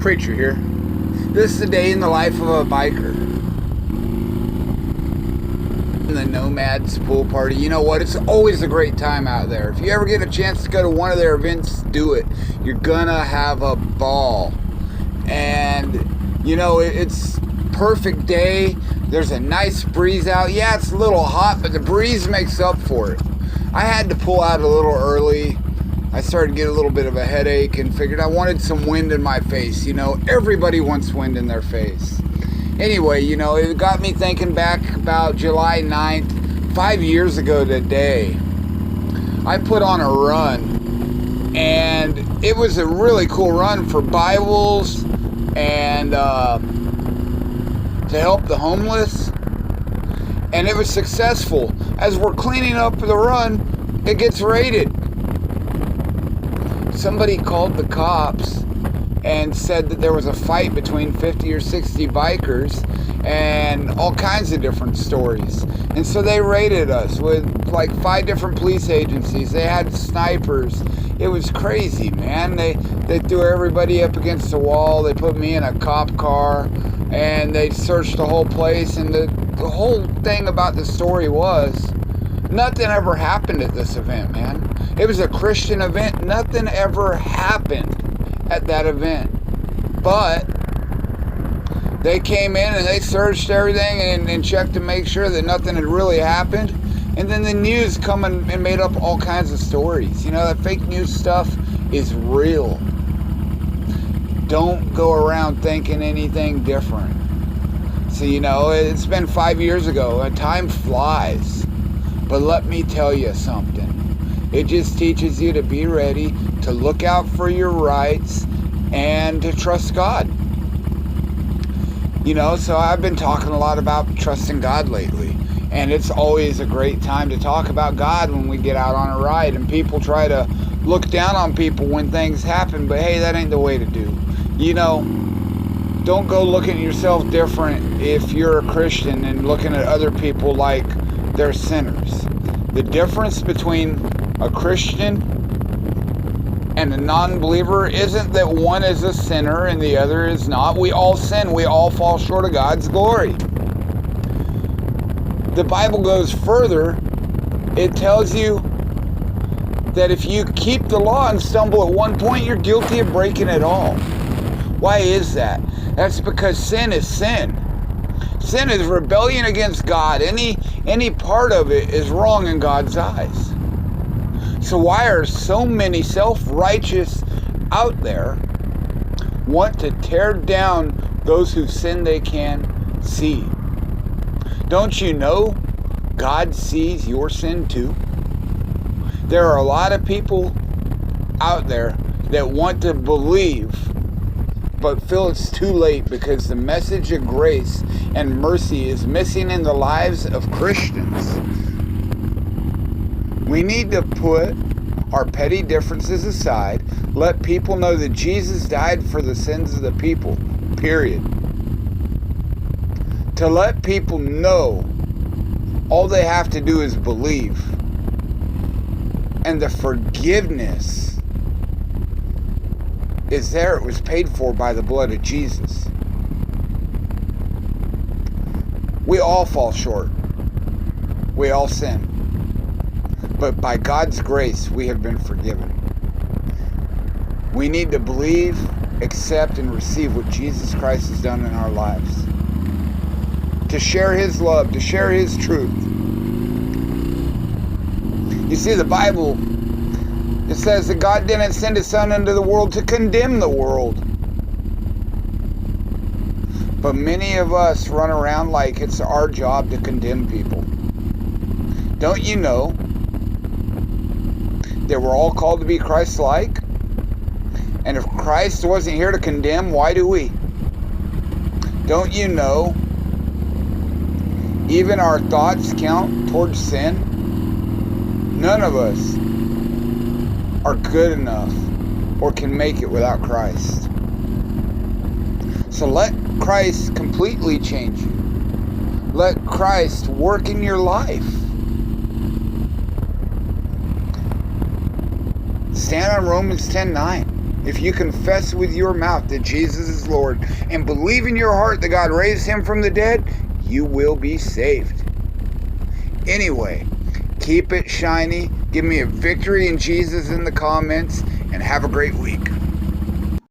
Preacher here. This is a day in the life of a biker. The Nomads pool party. You know what? It's always a great time out there. If you ever get a chance to go to one of their events, do it. You're gonna have a ball. And, you know, it's perfect day. There's a nice breeze out. Yeah, it's a little hot, but the breeze makes up for it. I had to pull out a little early. I started to get a little bit of a headache and figured I wanted some wind in my face. You know, everybody wants wind in their face. Anyway, you know, it got me thinking back about July 9th, 5 years ago today. I put on a run, and it was a really cool run for Bibles and to help the homeless. And it was successful. As we're cleaning up the run, it gets raided. Somebody called the cops and said that there was a fight between 50 or 60 bikers and all kinds of different stories. And so they raided us with like 5 different police agencies. They had snipers. It was crazy, man. They threw everybody up against the wall. They put me in a cop car and they searched the whole place. And the whole thing about the story was nothing ever happened at this event, man. It was a Christian event. Nothing ever happened at that event. But they came in and they searched everything and checked to make sure that nothing had really happened. And then the news come and made up all kinds of stories. You know, that fake news stuff is real. Don't go around thinking anything different. So, you know, it's been 5 years ago. And time flies. But let me tell you something. It just teaches you to be ready, to look out for your rights, and to trust God. You know, so I've been talking a lot about trusting God lately. And it's always a great time to talk about God when we get out on a ride. And people try to look down on people when things happen. But hey, that ain't the way to do. You know, don't go looking at yourself different if you're a Christian and looking at other people like they're sinners. The difference between a Christian and a non-believer isn't that one is a sinner and the other is not. We all sin. We all fall short of God's glory. The Bible goes further. It tells you that if you keep the law and stumble at one point, you're guilty of breaking it all. Why is that? That's because sin is sin. Sin is rebellion against God. Any part of it is wrong in God's eyes. So why are so many self-righteous out there want to tear down those whose sin they can see? Don't you know God sees your sin too? There are a lot of people out there that want to believe but feel it's too late because the message of grace and mercy is missing in the lives of Christians. We need to put our petty differences aside, let people know that Jesus died for the sins of the people, period. To let people know all they have to do is believe. And the forgiveness is there. It was paid for by the blood of Jesus. We all fall short. We all sin. But by God's grace, we have been forgiven. We need to believe, accept, and receive what Jesus Christ has done in our lives. To share His love, to share His truth. You see, the Bible, it says that God didn't send His Son into the world to condemn the world. But many of us run around like it's our job to condemn people. Don't you know that we're all called to be Christ-like? And if Christ wasn't here to condemn, why do we? Don't you know even our thoughts count towards sin? None of us are good enough or can make it without Christ. So let Christ completely change you. Let Christ work in your life. Stand on Romans 10:9. If you confess with your mouth that Jesus is Lord and believe in your heart that God raised him from the dead, you will be saved. Anyway, keep it shiny. Give me a victory in Jesus in the comments, and have a great week.